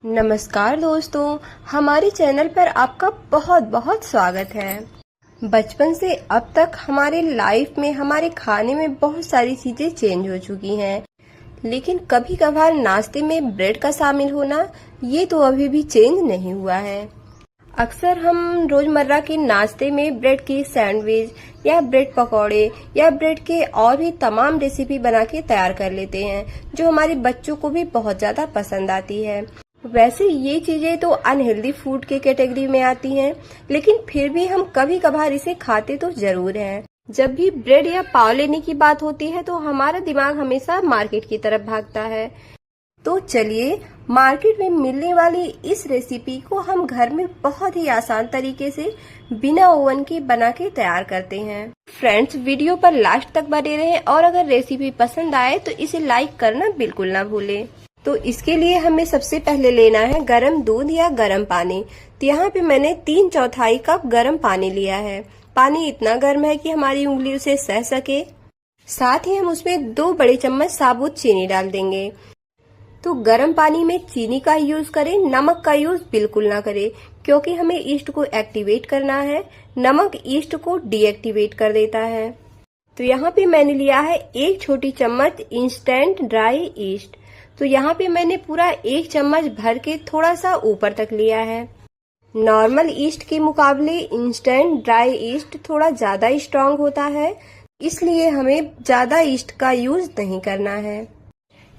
नमस्कार दोस्तों, हमारे चैनल पर आपका बहुत बहुत स्वागत है। बचपन से अब तक हमारे लाइफ में हमारे खाने में बहुत सारी चीजें चेंज हो चुकी हैं, लेकिन कभी कभार नाश्ते में ब्रेड का शामिल होना ये तो अभी भी चेंज नहीं हुआ है। अक्सर हम रोजमर्रा के नाश्ते में ब्रेड की सैंडविच या ब्रेड पकौड़े या ब्रेड के और भी तमाम रेसिपी बना के तैयार कर लेते हैं, जो हमारे बच्चों को भी बहुत ज्यादा पसंद आती है। वैसे ये चीजें तो अनहेल्दी फूड के कैटेगरी में आती हैं, लेकिन फिर भी हम कभी कभार इसे खाते तो जरूर हैं। जब भी ब्रेड या पाव लेने की बात होती है तो हमारा दिमाग हमेशा मार्केट की तरफ भागता है। तो चलिए मार्केट में मिलने वाली इस रेसिपी को हम घर में बहुत ही आसान तरीके से बिना ओवन के बना के तैयार करते हैं। फ्रेंड्स, वीडियो पर लास्ट तक बने रहें और अगर रेसिपी पसंद आए तो इसे लाइक करना बिल्कुल ना भूलें। तो इसके लिए हमें सबसे पहले लेना है गरम दूध या गरम पानी। तो यहाँ पे मैंने 3/4 कप गरम पानी लिया है। पानी इतना गर्म है कि हमारी उंगली उसे सह सके। साथ ही हम उसमें 2 बड़े चम्मच साबुत चीनी डाल देंगे। तो गरम पानी में चीनी का यूज करें, नमक का यूज बिल्कुल ना करें, क्योंकि हमें ईस्ट को एक्टिवेट करना है। नमक ईस्ट को डीएक्टिवेट कर देता है। तो यहाँ पे मैंने लिया है 1 छोटी चम्मच इंस्टेंट ड्राई ईस्ट। तो यहाँ पे मैंने पूरा 1 चम्मच भर के थोड़ा सा ऊपर तक लिया है। नॉर्मल ईस्ट के मुकाबले इंस्टेंट ड्राई ईस्ट थोड़ा ज्यादा स्ट्रांग होता है, इसलिए हमें ज्यादा ईस्ट का यूज नहीं करना है।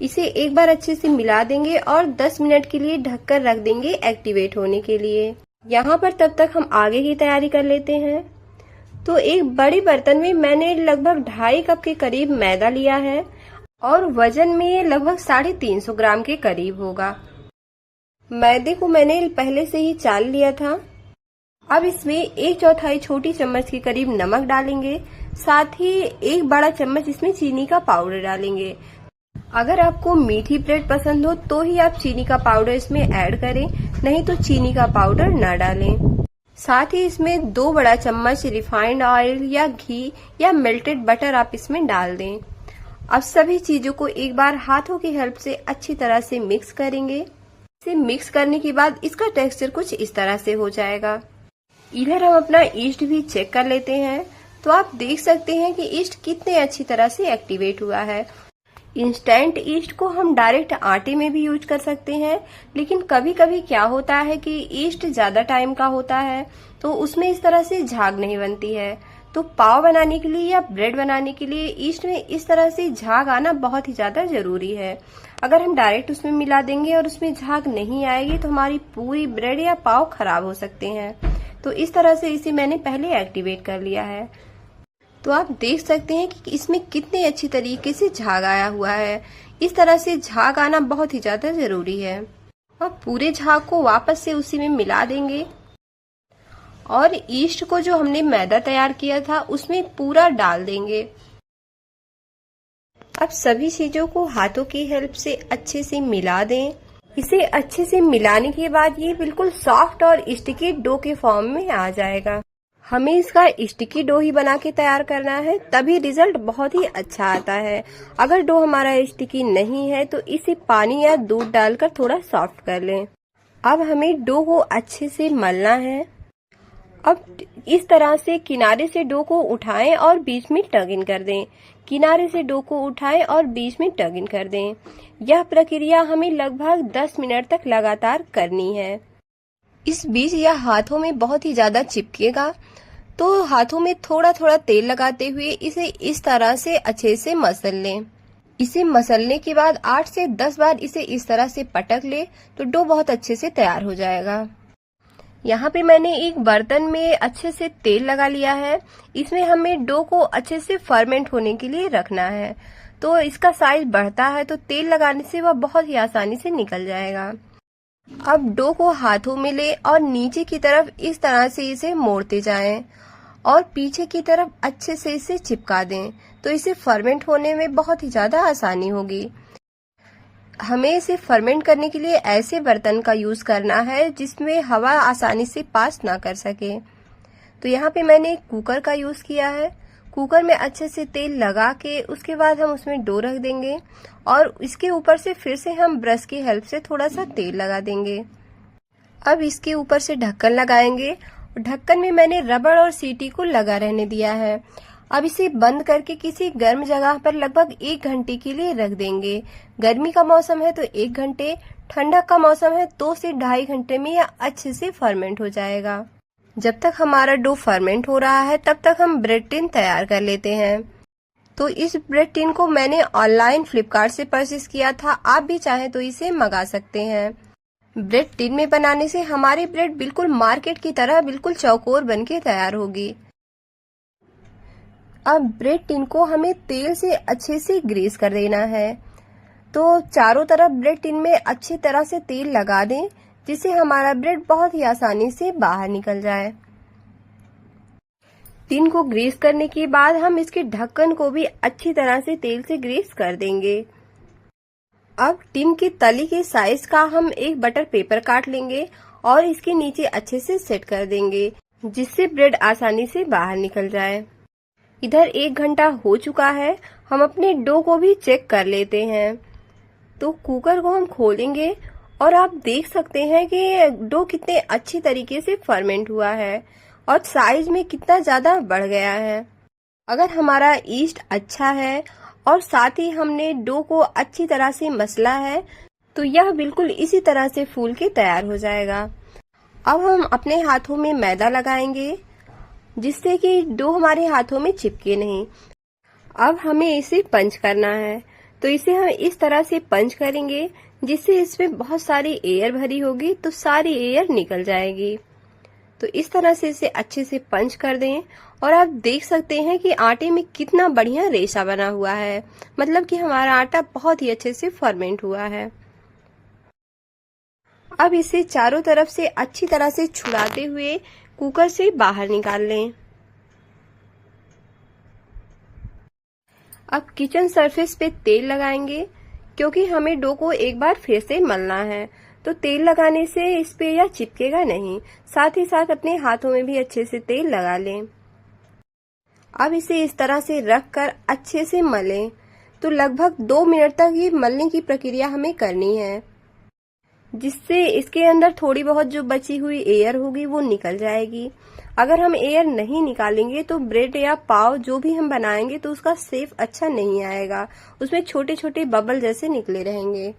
इसे एक बार अच्छे से मिला देंगे और 10 मिनट के लिए ढककर रख देंगे एक्टिवेट होने के लिए। यहाँ पर तब तक हम आगे की तैयारी कर लेते हैं। तो एक बड़े बर्तन में मैंने लगभग 2.5 कप के करीब मैदा लिया है और वजन में ये लगभग 350 ग्राम के करीब होगा। मैदे को मैंने पहले से ही चाल लिया था। अब इसमें 1/4 छोटी चम्मच के करीब नमक डालेंगे। साथ ही 1 बड़ा चम्मच इसमें चीनी का पाउडर डालेंगे। अगर आपको मीठी ब्रेड पसंद हो तो ही आप चीनी का पाउडर इसमें ऐड करें, नहीं तो चीनी का पाउडर ना डालें। साथ ही इसमें 2 बड़ा चम्मच रिफाइंड ऑयल या घी या मेल्टेड बटर आप इसमें डाल दें। अब सभी चीजों को एक बार हाथों की हेल्प से अच्छी तरह से मिक्स करेंगे। इसे मिक्स करने के बाद इसका टेक्सचर कुछ इस तरह से हो जाएगा। इधर हम अपना ईस्ट भी चेक कर लेते हैं। तो आप देख सकते हैं कि ईस्ट कितने अच्छी तरह से एक्टिवेट हुआ है। इंस्टेंट ईस्ट को हम डायरेक्ट आटे में भी यूज कर सकते हैं, लेकिन कभी कभी क्या होता है कि ईस्ट ज्यादा टाइम का होता है तो उसमें इस तरह से झाग नहीं बनती है। तो पाव बनाने के लिए या ब्रेड बनाने के लिए ईस्ट में इस तरह से झाग आना बहुत ही ज्यादा जरूरी है। अगर हम डायरेक्ट उसमें मिला देंगे और उसमें झाग नहीं आएगी तो हमारी पूरी ब्रेड या पाव खराब हो सकते हैं। तो इस तरह से इसे मैंने पहले एक्टिवेट कर लिया है। तो आप देख सकते हैं कि इसमें कितने अच्छी तरीके से झाग आया हुआ है। इस तरह से झाग आना बहुत ही ज्यादा जरूरी है। अब पूरे झाग को वापस से उसी में मिला देंगे और ईस्ट को जो हमने मैदा तैयार किया था उसमें पूरा डाल देंगे। अब सभी चीजों को हाथों की हेल्प से अच्छे से मिला दें। इसे अच्छे से मिलाने के बाद ये बिल्कुल सॉफ्ट और स्टिकी डो के फॉर्म में आ जाएगा। हमें इसका स्टिकी डो ही बना के तैयार करना है, तभी रिजल्ट बहुत ही अच्छा आता है। अगर डो हमारा स्टिकी नहीं है तो इसे पानी या दूध डालकर थोड़ा सॉफ्ट कर लें। अब हमें डो को अच्छे से मलना है। अब इस तरह से किनारे से डो को उठाएं और बीच में टग इन कर दें। किनारे से डो को उठाएं और बीच में टग इन कर दें। यह प्रक्रिया हमें लगभग 10 मिनट तक लगातार करनी है। इस बीच यह हाथों में बहुत ही ज्यादा चिपकेगा, तो हाथों में थोड़ा थोड़ा तेल लगाते हुए इसे इस तरह से अच्छे से मसल लें। इसे मसलने के बाद 8 से 10 बार इसे इस तरह से पटक ले तो डो बहुत अच्छे से तैयार हो जाएगा। यहाँ पे मैंने एक बर्तन में अच्छे से तेल लगा लिया है। इसमें हमें डो को अच्छे से फर्मेंट होने के लिए रखना है। तो इसका साइज बढ़ता है तो तेल लगाने से वह बहुत ही आसानी से निकल जाएगा। अब डो को हाथों में ले और नीचे की तरफ इस तरह से इसे मोड़ते जाएं और पीछे की तरफ अच्छे से इसे चिपका दें, तो इसे फर्मेंट होने में बहुत ही ज्यादा आसानी होगी। हमें इसे फर्मेंट करने के लिए ऐसे बर्तन का यूज करना है जिसमें हवा आसानी से पास ना कर सके। तो यहाँ पे मैंने कुकर का यूज किया है। कुकर में अच्छे से तेल लगा के उसके बाद हम उसमें डो रख देंगे और इसके ऊपर से फिर से हम ब्रश की हेल्प से थोड़ा सा तेल लगा देंगे। अब इसके ऊपर से ढक्कन लगाएंगे। ढक्कन में मैंने रबड़ और सीटी को लगा रहने दिया है। अब इसे बंद करके किसी गर्म जगह पर लगभग 1 घंटे के लिए रख देंगे। गर्मी का मौसम है तो 1 घंटे, ठंडक का मौसम है 2 से 2.5 घंटे में यह अच्छे से फर्मेंट हो जाएगा। जब तक हमारा डो फर्मेंट हो रहा है तब तक हम ब्रेड टिन तैयार कर लेते हैं। तो इस ब्रेड टिन को मैंने ऑनलाइन फ्लिपकार्ट से परचेज किया था, आप भी चाहें तो इसे मंगा सकते हैं। ब्रेड टिन में बनाने से हमारी ब्रेड बिल्कुल मार्केट की तरह बिल्कुल चौकोर बनके तैयार होगी। अब ब्रेड टिन को हमें तेल से अच्छे से ग्रीस कर देना है। तो चारों तरफ ब्रेड टिन में अच्छी तरह से तेल लगा दें जिससे हमारा ब्रेड बहुत ही आसानी से बाहर निकल जाए। टिन को ग्रीस करने के बाद हम इसके ढक्कन को भी अच्छी तरह से तेल से ग्रीस कर देंगे। अब टिन की तली के साइज का हम एक बटर पेपर काट लेंगे और इसके नीचे अच्छे से सेट कर देंगे जिससे ब्रेड आसानी से बाहर निकल जाए। इधर 1 घंटा हो चुका है, हम अपने डो को भी चेक कर लेते हैं। तो कुकर को हम खोलेंगे और आप देख सकते हैं कि डो कितने अच्छी तरीके से फर्मेंट हुआ है और साइज में कितना ज्यादा बढ़ गया है। अगर हमारा ईस्ट अच्छा है और साथ ही हमने डो को अच्छी तरह से मसला है तो यह बिल्कुल इसी तरह से फूल के तैयार हो जाएगा। अब हम अपने हाथों में मैदा लगाएंगे जिससे कि डो हमारे हाथों में चिपके नहीं। अब हमें इसे पंच करना है, तो इसे हम इस तरह से पंच करेंगे जिससे इसमें बहुत सारी एयर भरी होगी तो सारी एयर निकल जाएगी। तो इस तरह से इसे अच्छे से पंच कर दें और आप देख सकते हैं कि आटे में कितना बढ़िया रेशा बना हुआ है, मतलब कि हमारा आटा बहुत ही अच्छे से फर्मेंट हुआ है। अब इसे चारों तरफ से अच्छी तरह से छुड़ाते हुए कुकर से बाहर निकाल लें। अब किचन सरफेस पे तेल लगाएंगे क्योंकि हमें डो को एक बार फिर से मलना है, तो तेल लगाने से इस पे यह चिपकेगा नहीं। साथ ही साथ अपने हाथों में भी अच्छे से तेल लगा लें। अब इसे इस तरह से रख कर अच्छे से मलें। तो लगभग 2 मिनट तक ये मलने की प्रक्रिया हमें करनी है जिससे इसके अंदर थोड़ी बहुत जो बची हुई एयर होगी वो निकल जाएगी। अगर हम एयर नहीं निकालेंगे तो ब्रेड या पाव जो भी हम बनाएंगे तो उसका शेप अच्छा नहीं आएगा, उसमें छोटे छोटे बबल जैसे निकले रहेंगे।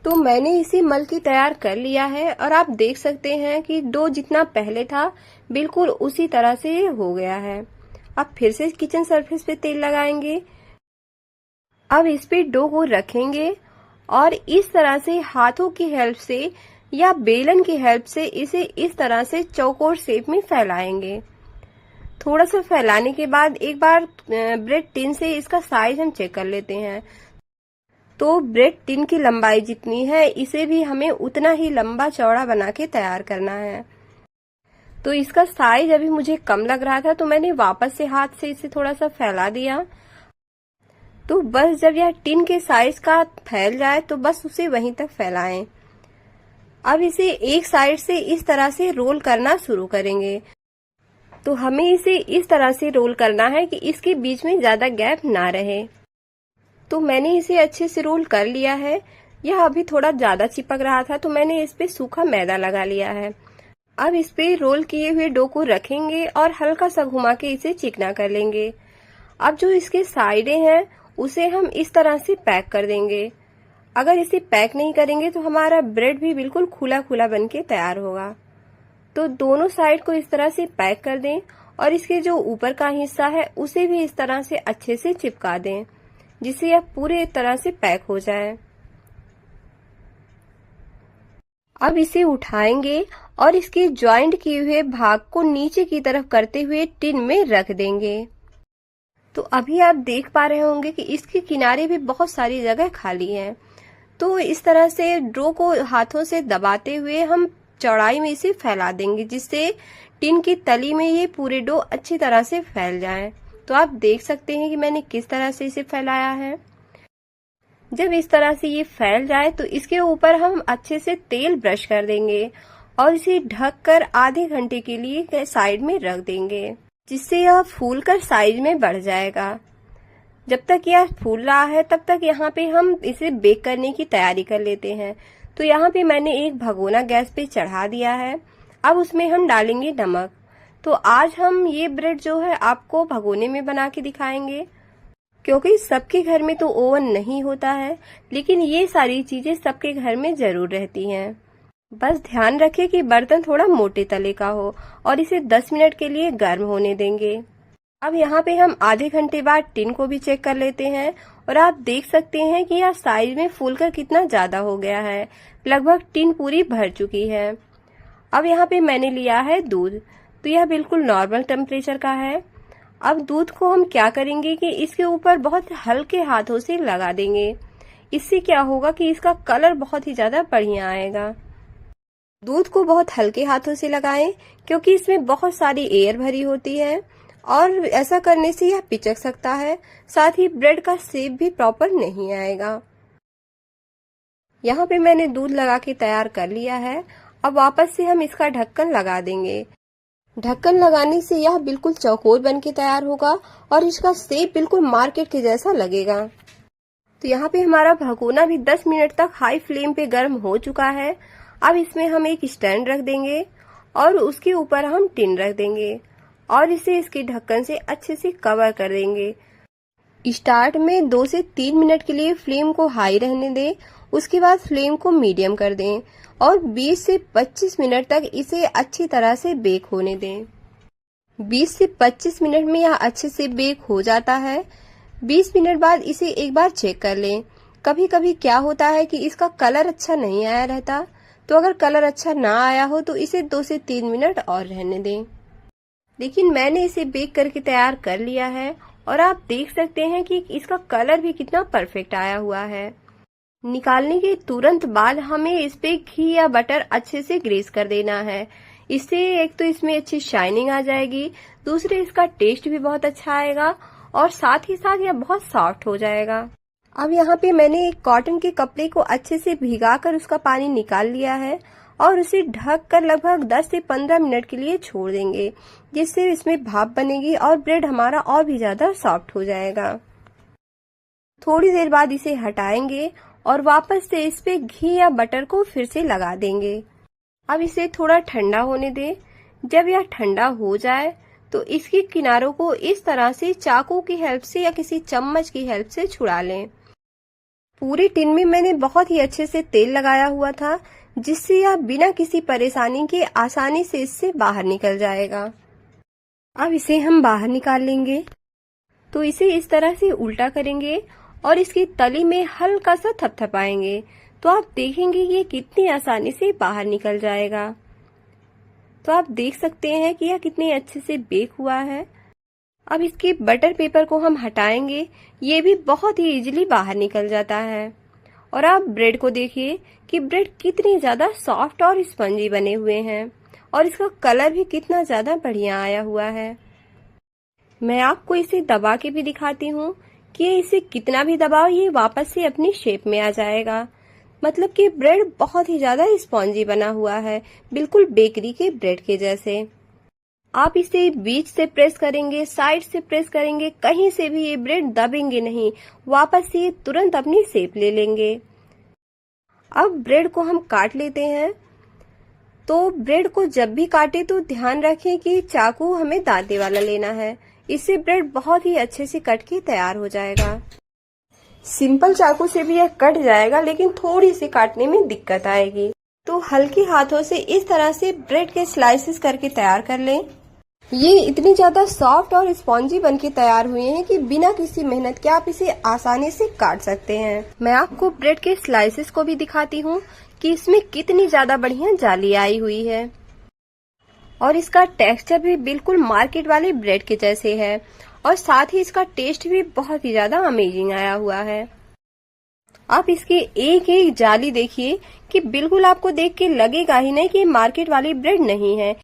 तो मैंने इसे मल के तैयार कर लिया है और आप देख सकते हैं कि डो जितना पहले था बिल्कुल उसी तरह से ये हो गया है। अब फिर से किचन सरफेस पे तेल लगाएंगे। अब इस पे डो को रखेंगे और इस तरह से हाथों की हेल्प से या बेलन की हेल्प से इसे इस तरह से चौकोर शेप में फैलाएंगे। थोड़ा सा फैलाने के बाद एक बार ब्रेड टिन से इसका साइज हम चेक कर लेते हैं। तो ब्रेड टिन की लंबाई जितनी है इसे भी हमें उतना ही लंबा चौड़ा बना के तैयार करना है। तो इसका साइज अभी मुझे कम लग रहा था तो मैंने वापस से हाथ से इसे थोड़ा सा फैला दिया। तो बस जब यह टिन के साइज का फैल जाए तो बस उसे वहीं तक फैलाएं। अब इसे एक साइड से इस तरह से रोल करना शुरू करेंगे। तो हमें इसे इस तरह से रोल करना है कि इसके बीच में ज्यादा गैप ना रहे। तो मैंने इसे अच्छे से रोल कर लिया है। यह अभी थोड़ा ज्यादा चिपक रहा था तो मैंने इस पे सूखा मैदा लगा लिया है। अब इस पे रोल किए हुए डो को रखेंगे और हल्का सा घुमा के इसे चिकना कर लेंगे। अब जो इसके साइडें हैं उसे हम इस तरह से पैक कर देंगे। अगर इसे पैक नहीं करेंगे तो हमारा ब्रेड भी बिल्कुल खुला खुला बनके तैयार होगा। तो दोनों साइड को इस तरह से पैक कर दें और इसके जो ऊपर का हिस्सा है उसे भी इस तरह से अच्छे से चिपका दें जिससे यह पूरे तरह से पैक हो जाए। अब इसे उठाएंगे और इसके ज्वाइंट किए हुए भाग को नीचे की तरफ करते हुए टिन में रख देंगे। तो अभी आप देख पा रहे होंगे कि इसके किनारे भी बहुत सारी जगह खाली है। तो इस तरह से डो को हाथों से दबाते हुए हम चौड़ाई में इसे फैला देंगे जिससे टिन की तली में ये पूरे डो अच्छी तरह से फैल जाए। तो आप देख सकते हैं कि मैंने किस तरह से इसे फैलाया है। जब इस तरह से ये फैल जाए तो इसके ऊपर हम अच्छे से तेल ब्रश कर देंगे और इसे ढककर आधे घंटे के लिए साइड में रख देंगे। जिससे यह फूल कर साइज में बढ़ जाएगा। जब तक यह फूल रहा है तब तक यहाँ पे हम इसे बेक करने की तैयारी कर लेते हैं। तो यहाँ पे मैंने एक भगोना गैस पे चढ़ा दिया है। अब उसमें हम डालेंगे नमक। तो आज हम ये ब्रेड जो है आपको भगोने में बना के दिखाएंगे, क्योंकि सबके घर में तो ओवन नहीं होता है, लेकिन ये सारी चीजें सबके घर में जरूर रहती हैं। बस ध्यान रखें कि बर्तन थोड़ा मोटे तले का हो और इसे 10 मिनट के लिए गर्म होने देंगे। अब यहाँ पे हम आधे घंटे बाद टिन को भी चेक कर लेते हैं और आप देख सकते हैं कि यह साइज में फूलकर कितना ज्यादा हो गया है। लगभग टिन पूरी भर चुकी है। अब यहाँ पे मैंने लिया है दूध, तो यह बिल्कुल नॉर्मल टेम्परेचर का है। अब दूध को हम क्या करेंगे कि इसके ऊपर बहुत हल्के हाथों से लगा देंगे। इससे क्या होगा कि इसका कलर बहुत ही ज्यादा बढ़िया आएगा। दूध को बहुत हल्के हाथों से लगाएं, क्योंकि इसमें बहुत सारी एयर भरी होती है और ऐसा करने से यह पिचक सकता है। साथ ही ब्रेड का शेप भी प्रॉपर नहीं आएगा। यहाँ पे मैंने दूध लगा के तैयार कर लिया है। अब वापस से हम इसका ढक्कन लगा देंगे। ढक्कन लगाने से यह बिल्कुल चौकोर बन के तैयार होगा और इसका शेप बिल्कुल मार्केट के जैसा लगेगा। तो यहाँ पे हमारा भगोना भी 10 मिनट तक हाई फ्लेम पे गर्म हो चुका है। अब इसमें हम एक स्टैंड रख देंगे और उसके ऊपर हम टिन रख देंगे और इसे इसके ढक्कन से अच्छे से कवर कर देंगे। स्टार्ट में 2 से 3 मिनट के लिए फ्लेम को हाई रहने दें, उसके बाद फ्लेम को मीडियम कर दें और 20 से 25 मिनट तक इसे अच्छी तरह से बेक होने दें। 20 से 25 मिनट में यह अच्छे से बेक हो जाता है। 20 मिनट बाद इसे एक बार चेक कर लें। कभी कभी क्या होता है कि इसका कलर अच्छा नहीं आया रहता, तो अगर कलर अच्छा ना आया हो तो इसे 2 से 3 मिनट और रहने दें। लेकिन मैंने इसे बेक करके तैयार कर लिया है और आप देख सकते हैं कि इसका कलर भी कितना परफेक्ट आया हुआ है। निकालने के तुरंत बाद हमें इस पे घी या बटर अच्छे से ग्रेस कर देना है। इससे एक तो इसमें अच्छी शाइनिंग आ जाएगी, दूसरे इसका टेस्ट भी बहुत अच्छा आएगा और साथ ही साथ यह बहुत सॉफ्ट हो जाएगा। अब यहाँ पे मैंने एक कॉटन के कपड़े को अच्छे से भिगाकर उसका पानी निकाल लिया है और उसे ढक कर लगभग 10 से 15 मिनट के लिए छोड़ देंगे, जिससे इसमें भाप बनेगी और ब्रेड हमारा और भी ज्यादा सॉफ्ट हो जाएगा। थोड़ी देर बाद इसे हटाएंगे और वापस से इस पे घी या बटर को फिर से लगा देंगे। अब इसे थोड़ा ठंडा होने दें। जब यह ठंडा हो जाए तो इसके किनारों को इस तरह से चाकू की हेल्प से या किसी चम्मच की हेल्प से छुड़ा लें। पूरी टिन में मैंने बहुत ही अच्छे से तेल लगाया हुआ था, जिससे यह बिना किसी परेशानी के आसानी से इससे बाहर निकल जाएगा। अब इसे हम बाहर निकाल लेंगे। तो इसे इस तरह से उल्टा करेंगे और इसकी तली में हल्का सा थपथपाएंगे, तो आप देखेंगे ये कितनी आसानी से बाहर निकल जाएगा। तो आप देख सकते हैं कि यह कितने अच्छे से बेक हुआ है। अब इसके बटर पेपर को हम हटाएंगे, ये भी बहुत ही इजीली बाहर निकल जाता है। और आप ब्रेड को देखिए कि ब्रेड कितनी ज्यादा सॉफ्ट और स्पंजी बने हुए हैं और इसका कलर भी कितना ज्यादा बढ़िया आया हुआ है। मैं आपको इसे दबा के भी दिखाती हूँ कि इसे कितना भी दबाओ ये वापस से अपनी शेप में आ जाएगा। मतलब कि ब्रेड बहुत ही ज्यादा स्पॉन्जी बना हुआ है, बिल्कुल बेकरी के ब्रेड के जैसे। आप इसे बीच से प्रेस करेंगे, साइड से प्रेस करेंगे, कहीं से भी ये ब्रेड दबेंगे नहीं, वापस से ये तुरंत अपनी शेप ले लेंगे। अब ब्रेड को हम काट लेते हैं। तो ब्रेड को जब भी काटे तो ध्यान रखें कि चाकू हमें दांते वाला लेना है, इससे ब्रेड बहुत ही अच्छे से कट के तैयार हो जाएगा। सिंपल चाकू से भी यह कट जाएगा, लेकिन थोड़ी सी काटने में दिक्कत आएगी। तो हल्के हाथों से इस तरह से ब्रेड के स्लाइसेस करके तैयार कर लें। ये इतनी ज्यादा सॉफ्ट और स्पॉन्जी बनके तैयार हुए हैं कि बिना किसी मेहनत के आप इसे आसानी से काट सकते हैं। मैं आपको ब्रेड के स्लाइसेस को भी दिखाती हूँ कि इसमें कितनी ज्यादा बढ़िया जाली आई हुई है और इसका टेक्सचर भी बिल्कुल मार्केट वाले ब्रेड के जैसे है और साथ ही इसका टेस्ट भी बहुत ही ज्यादा अमेजिंग आया हुआ है। आप इसकी एक एक जाली देखिए कि बिल्कुल आपको देख के लगेगा ही नहीं कि मार्केट वाली ब्रेड नहीं है।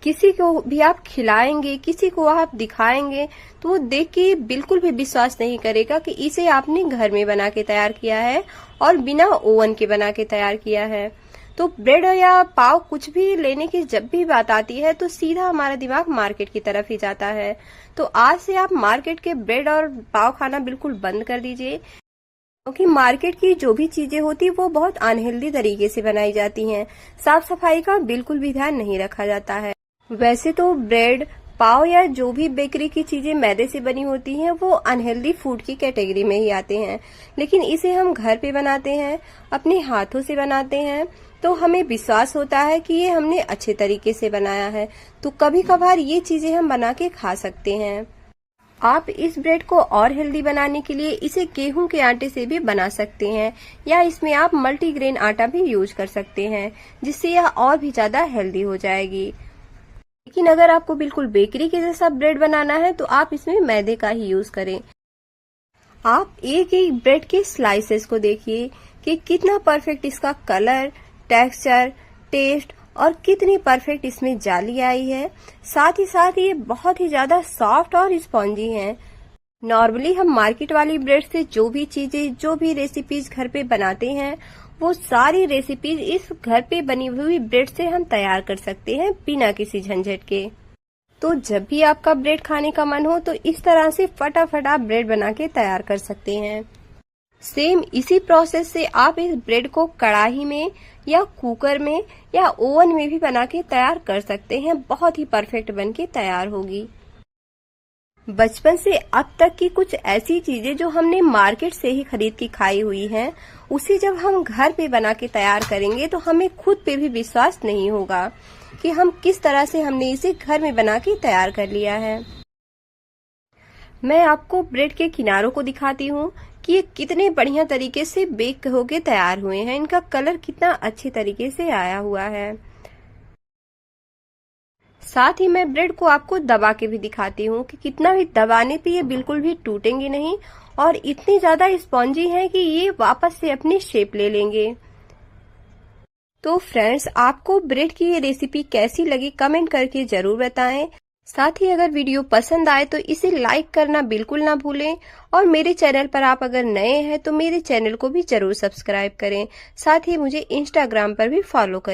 किसी को भी आप खिलाएंगे, किसी को आप दिखाएंगे तो वो देख के बिल्कुल भी विश्वास नहीं करेगा कि इसे आपने घर में बना के तैयार किया है और बिना ओवन के बना के तैयार किया है। तो ब्रेड या पाव कुछ भी लेने की जब भी बात आती है तो सीधा हमारा दिमाग मार्केट की तरफ ही जाता है। तो आज से आप मार्केट के ब्रेड और पाव खाना बिल्कुल बंद कर दीजिए, क्योंकि मार्केट की जो भी चीजें होती वो बहुत अनहेल्दी तरीके से बनाई जाती हैं। साफ सफाई का बिल्कुल भी ध्यान नहीं रखा जाता है। वैसे तो ब्रेड, पाव या जो भी बेकरी की चीजें मैदे से बनी होती हैं वो अनहेल्दी फूड की कैटेगरी में ही आते हैं, लेकिन इसे हम घर पे बनाते हैं, अपने हाथों से बनाते हैं, तो हमें विश्वास होता है कि ये हमने अच्छे तरीके से बनाया है। तो कभी कभार ये चीजें हम बना के खा सकते हैं। आप इस ब्रेड को और हेल्दी बनाने के लिए इसे गेहूं के आटे से भी बना सकते हैं, या इसमें आप मल्टीग्रेन आटा भी यूज कर सकते हैं, जिससे यह और भी ज्यादा हेल्दी हो जाएगी। लेकिन अगर आपको बिल्कुल बेकरी के जैसा ब्रेड बनाना है तो आप इसमें मैदे का ही यूज करें। आप एक एक ब्रेड के स्लाइसेस को देखिए कि कितना परफेक्ट इसका कलर, टेक्सचर, टेस्ट और कितनी परफेक्ट इसमें जाली आई है। साथ ही साथ ये बहुत ही ज्यादा सॉफ्ट और स्पॉन्जी हैं। नॉर्मली हम मार्केट वाली ब्रेड से जो भी चीजें, जो भी रेसिपीज घर पे बनाते हैं, वो सारी रेसिपीज इस घर पे बनी हुई ब्रेड से हम तैयार कर सकते हैं बिना किसी झंझट के। तो जब भी आपका ब्रेड खाने का मन हो तो इस तरह से फटाफट आप ब्रेड बना के तैयार कर सकते हैं। सेम इसी प्रोसेस से आप इस ब्रेड को कढ़ाई में या कुकर में या ओवन में भी बना के तैयार कर सकते हैं। बहुत ही परफेक्ट बन के तैयार होगी। बचपन से अब तक की कुछ ऐसी चीजें जो हमने मार्केट से ही खरीद के खाई हुई हैं, उसे जब हम घर पे बना के तैयार करेंगे तो हमें खुद पे भी विश्वास नहीं होगा कि हम किस तरह से हमने इसे घर में बना के तैयार कर लिया है। मैं आपको ब्रेड के किनारों को दिखाती हूँ कि ये कितने बढ़िया तरीके से बेक होके तैयार हुए हैं। इनका कलर कितना अच्छे तरीके से आया हुआ है। साथ ही मैं ब्रेड को आपको दबा के भी दिखाती हूँ कि कितना भी दबाने पे ये बिल्कुल भी टूटेंगे नहीं और इतनी ज्यादा स्पॉन्जी है कि ये वापस से अपनी शेप ले लेंगे। तो फ्रेंड्स, आपको ब्रेड की ये रेसिपी कैसी लगी कमेंट करके जरूर बताएं। साथ ही अगर वीडियो पसंद आए तो इसे लाइक करना बिल्कुल ना भूलें, और मेरे चैनल पर आप अगर नए हैं तो मेरे चैनल को भी जरूर सब्सक्राइब करें। साथ ही मुझे इंस्टाग्राम पर भी फॉलो करें।